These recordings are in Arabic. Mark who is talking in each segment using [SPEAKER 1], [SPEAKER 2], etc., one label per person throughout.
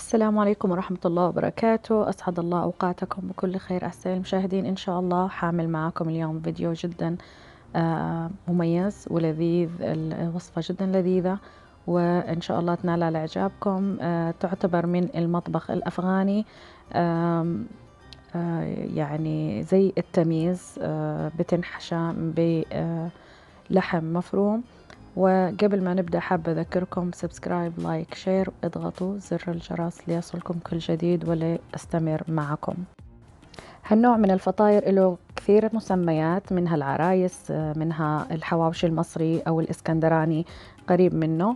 [SPEAKER 1] السلام عليكم ورحمة الله وبركاته. أسعد الله أوقاتكم بكل خير أعزائي المشاهدين. إن شاء الله حامل معكم اليوم فيديو جدا مميز ولذيذ، الوصفة جدا لذيذة وإن شاء الله تنال على إعجابكم. تعتبر من المطبخ الأفغاني، يعني زي التميز، بتنحشى بلحم مفروم. وقبل ما نبدأ حابة أذكركم سبسكرايب لايك شير، اضغطوا زر الجرس ليصلكم كل جديد ولأستمر معكم. هالنوع من الفطاير له كثير مسميات، منها العرايس، منها الحواوشي المصري أو الإسكندراني قريب منه،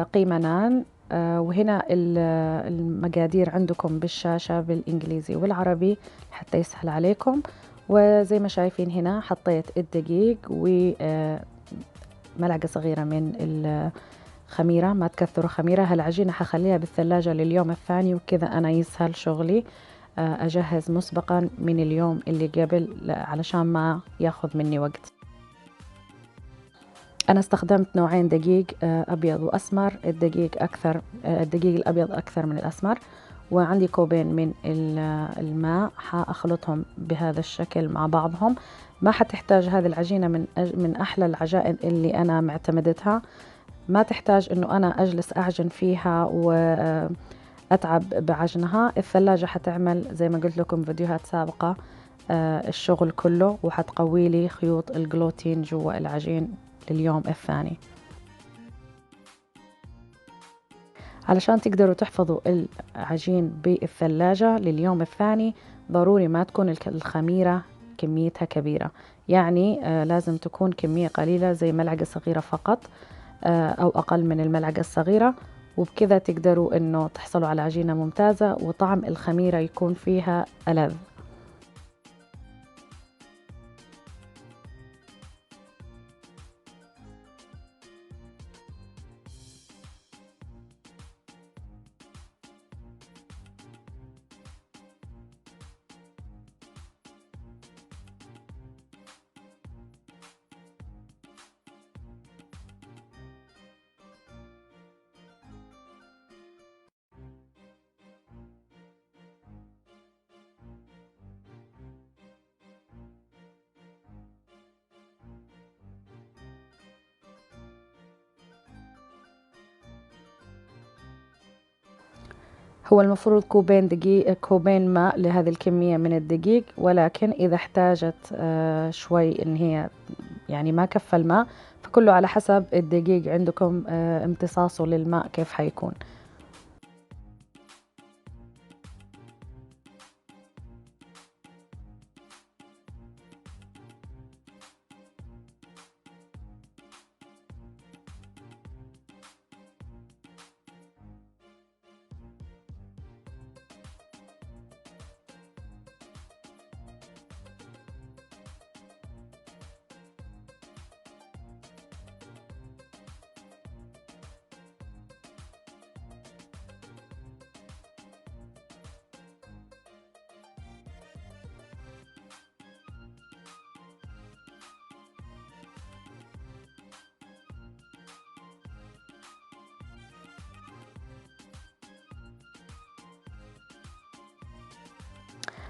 [SPEAKER 1] قيمة نان. وهنا المقادير عندكم بالشاشة بالإنجليزي والعربي حتى يسهل عليكم. وزي ما شايفين هنا حطيت الدقيق و ملعقة صغيرة من الخميرة، ما تكثروا خميرة. هالعجينة حخليها بالثلاجة لليوم الثاني، وكذا أنا يسهل شغلي أجهز مسبقا من اليوم اللي قبل علشان ما ياخذ مني وقت. أنا استخدمت نوعين دقيق، أبيض وأسمر. الدقيق الأبيض أكثر من الأسمر. وعندي كوبين من الماء حأخلطهم بهذا الشكل مع بعضهم. ما حتحتاج هذه العجينة من أحلى العجائن اللي أنا معتمدتها. ما تحتاج إنه أنا أجلس أعجن فيها وأتعب بعجنها. الثلاجة حتعمل زي ما قلت لكم فيديوهات سابقة الشغل كله، وحتقوي لي خيوط الجلوتين جوا العجين لليوم الثاني. علشان تقدروا تحفظوا العجين بالثلاجة لليوم الثاني ضروري ما تكون الخميرة كميتها كبيرة، يعني لازم تكون كمية قليلة زي ملعقة صغيرة فقط، أو أقل من الملعقة الصغيرة. وبكذا تقدروا إنه تحصلوا على عجينة ممتازة وطعم الخميرة يكون فيها ألذ. هو المفروض كوبين دقيق، كوبين ماء لهذه الكمية من الدقيق، ولكن إذا احتاجت شوي إن هي يعني ما كفى الماء، فكله على حسب الدقيق عندكم امتصاصه للماء كيف حيكون.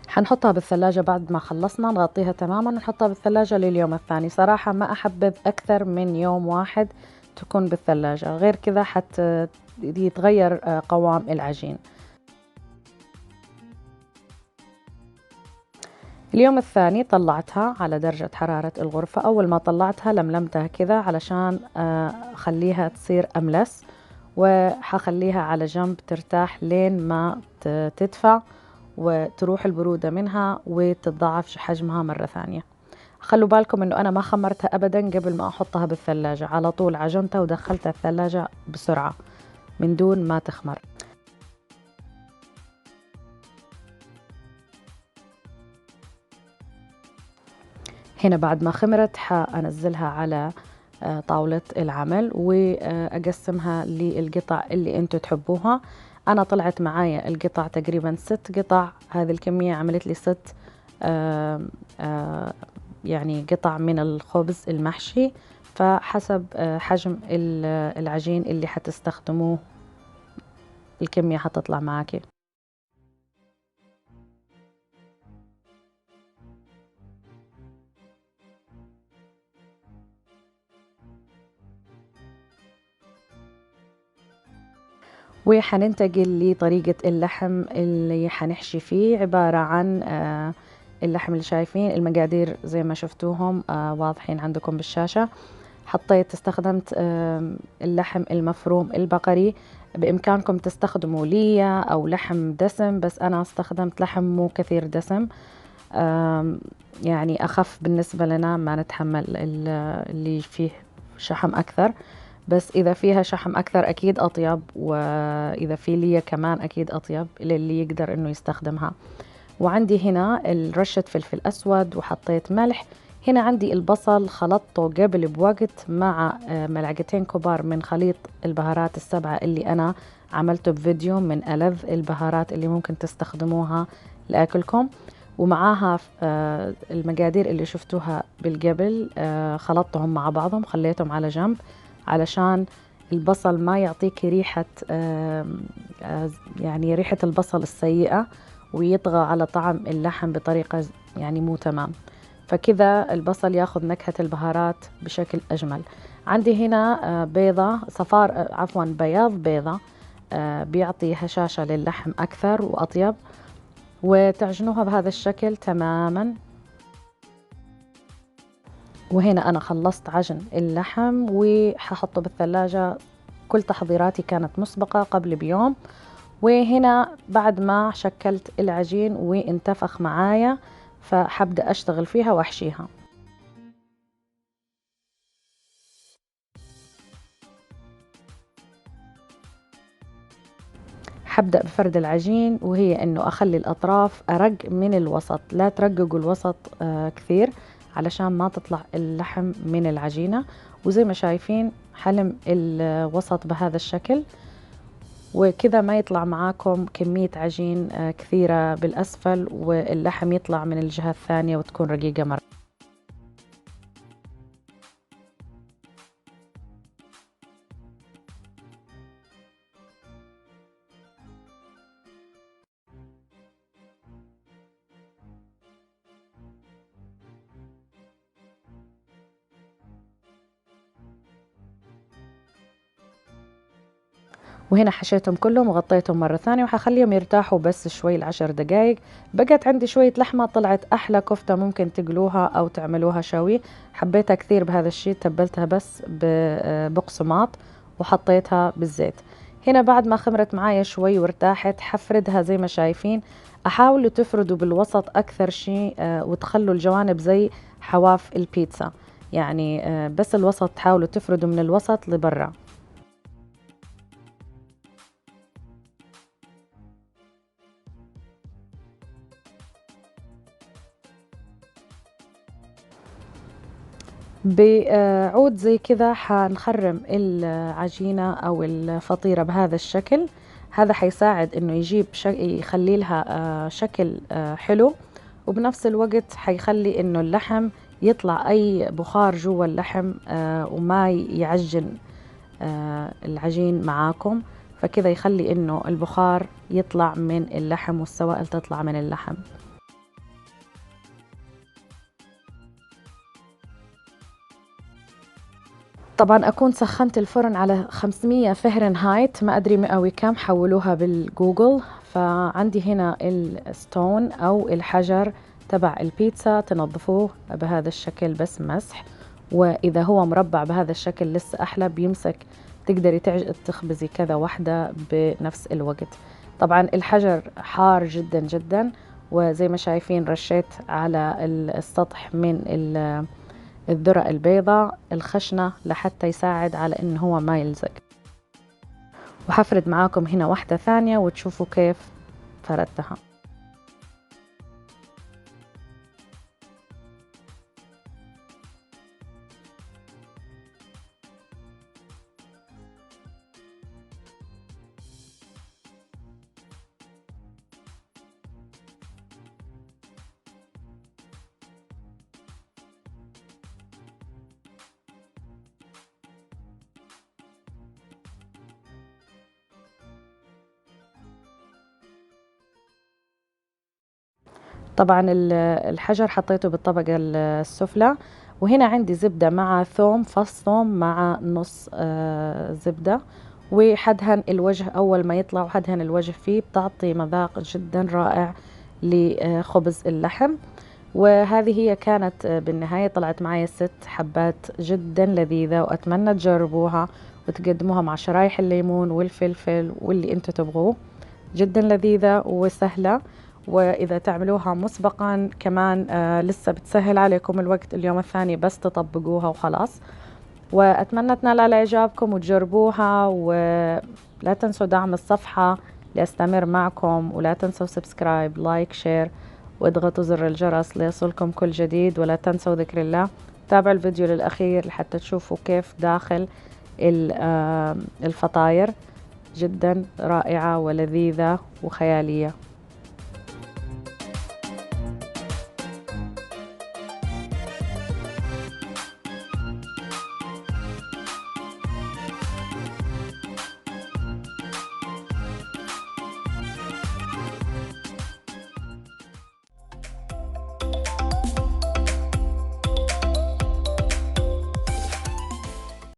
[SPEAKER 1] حنحطها بالثلاجة بعد ما خلصنا، نغطيها تماما ونحطها بالثلاجة لليوم الثاني. صراحة ما أحبذ أكثر من يوم واحد تكون بالثلاجة، غير كذا حتى يتغير قوام العجين. اليوم الثاني طلعتها على درجة حرارة الغرفة. أول ما طلعتها لملمتها كذا علشان أخليها تصير أملس، وحخليها على جنب ترتاح لين ما تدفع وتروح البرودة منها وتتضاعف حجمها مرة ثانية. خلوا بالكم انه انا ما خمرتها ابدا قبل ما احطها بالثلاجة، على طول عجنتها ودخلتها الثلاجة بسرعة من دون ما تخمر. هنا بعد ما خمرت حأنزلها على طاولة العمل وأقسمها للقطع اللي انتوا تحبوها. أنا طلعت معايا القطع تقريبا 6 قطع، هذه الكمية عملت لي 6 يعني قطع من الخبز المحشي، فحسب حجم العجين اللي حتستخدموه الكمية حتطلع معاكي. وحننتقل لطريقة اللحم اللي حنحشي فيه. عبارة عن اللحم اللي شايفين المقادير زي ما شفتوهم واضحين عندكم بالشاشة. استخدمت اللحم المفروم البقري. بإمكانكم تستخدموا ليا أو لحم دسم، بس أنا استخدمت لحم مو كثير دسم، يعني أخف بالنسبة لنا، ما نتحمل اللي فيه شحم أكثر. بس إذا فيها شحم أكثر أكيد أطيب، وإذا في ليا كمان أكيد أطيب للي يقدر إنه يستخدمها. وعندي هنا رشة فلفل أسود وحطيت ملح. هنا عندي البصل خلطته قبل بوقت مع ملعقتين كبار من خليط البهارات السبعة اللي أنا عملته بفيديو، من ألذ البهارات اللي ممكن تستخدموها لأكلكم. ومعاها المقادير اللي شفتوها بالقبل، خلطتهم مع بعضهم، خليتهم على جنب علشان البصل ما يعطيك ريحة يعني ريحة البصل السيئة، ويطغى على طعم اللحم بطريقة يعني مو تمام. فكذا البصل ياخذ نكهة البهارات بشكل أجمل. عندي هنا بيضة صفار، عفوا بياض بيضة، بيعطي هشاشة للحم أكثر وأطيب. وتعجنوها بهذا الشكل تماما. وهنا أنا خلصت عجن اللحم وححطه بالثلاجة. كل تحضيراتي كانت مسبقة قبل بيوم. وهنا بعد ما شكلت العجين وانتفخ معايا، فحبدأ أشتغل فيها وأحشيها. حبدأ بفرد العجين، وهي إنه أخلي الأطراف أرق من الوسط. لا ترققوا الوسط كثير علشان ما تطلع اللحم من العجينة. وزي ما شايفين حلم الوسط بهذا الشكل، وكذا ما يطلع معاكم كمية عجين كثيرة بالأسفل، واللحم يطلع من الجهة الثانية وتكون رقيقة مرة. وهنا حشيتهم كلهم وغطيتهم مرة ثانية، وحخليهم يرتاحوا بس شوي ل10 دقايق. بقت عندي شوية لحمة، طلعت أحلى كفتة ممكن تقلوها أو تعملوها شوي. حبيتها كثير بهذا الشيء، تبلتها بس بقسماط وحطيتها بالزيت. هنا بعد ما خمرت معايا شوي وارتاحت، حفردها زي ما شايفين. أحاولوا تفردوا بالوسط أكثر شيء، وتخلوا الجوانب زي حواف البيتزا، يعني بس الوسط تحاولوا تفردوا من الوسط لبرا. بعود زي كذا حنخرم العجينة أو الفطيرة بهذا الشكل. هذا حيساعد إنه يجيب يخلي لها شكل حلو، وبنفس الوقت حيخلي إنه اللحم يطلع أي بخار جوا اللحم وما يعجن العجين معاكم. فكذا يخلي إنه البخار يطلع من اللحم والسوائل تطلع من اللحم. طبعا أكون سخنت الفرن على 500 فهرنهايت، ما أدري مئوي كم، حولوها بالجوجل. فعندي هنا الستون أو الحجر تبع البيتزا، تنظفوه بهذا الشكل بس مسح. وإذا هو مربع بهذا الشكل لسه أحلى، بيمسك، تقدري تخبزي كذا واحدة بنفس الوقت. طبعا الحجر حار جدا جدا، وزي ما شايفين رشيت على السطح من الذرة البيضاء الخشنة لحتى يساعد على إنه هو ما يلزق. وحفرد معاكم هنا واحدة ثانية وتشوفوا كيف فردتها. طبعا الحجر حطيته بالطبقة السفلى، وهنا عندي زبدة مع ثوم، فص ثوم مع نص زبدة، وحدهن الوجه أول ما يطلع، وحدهن الوجه فيه بتعطي مذاق جدا رائع لخبز اللحم. وهذه هي كانت بالنهاية طلعت معي 6 حبات جدا لذيذة، وأتمنى تجربوها وتقدموها مع شرايح الليمون والفلفل واللي انتوا تبغوه. جدا لذيذة وسهلة، وإذا تعملوها مسبقا كمان لسه بتسهل عليكم الوقت، اليوم الثاني بس تطبقوها وخلاص. وأتمنى تنال على إعجابكم وتجربوها، ولا تنسوا دعم الصفحة لأستمر معكم، ولا تنسوا سبسكرايب لايك شير واضغطوا زر الجرس ليصلكم كل جديد، ولا تنسوا ذكر الله. تابعوا الفيديو للأخير لحتى تشوفوا كيف داخل الفطاير، جدا رائعة ولذيذة وخيالية.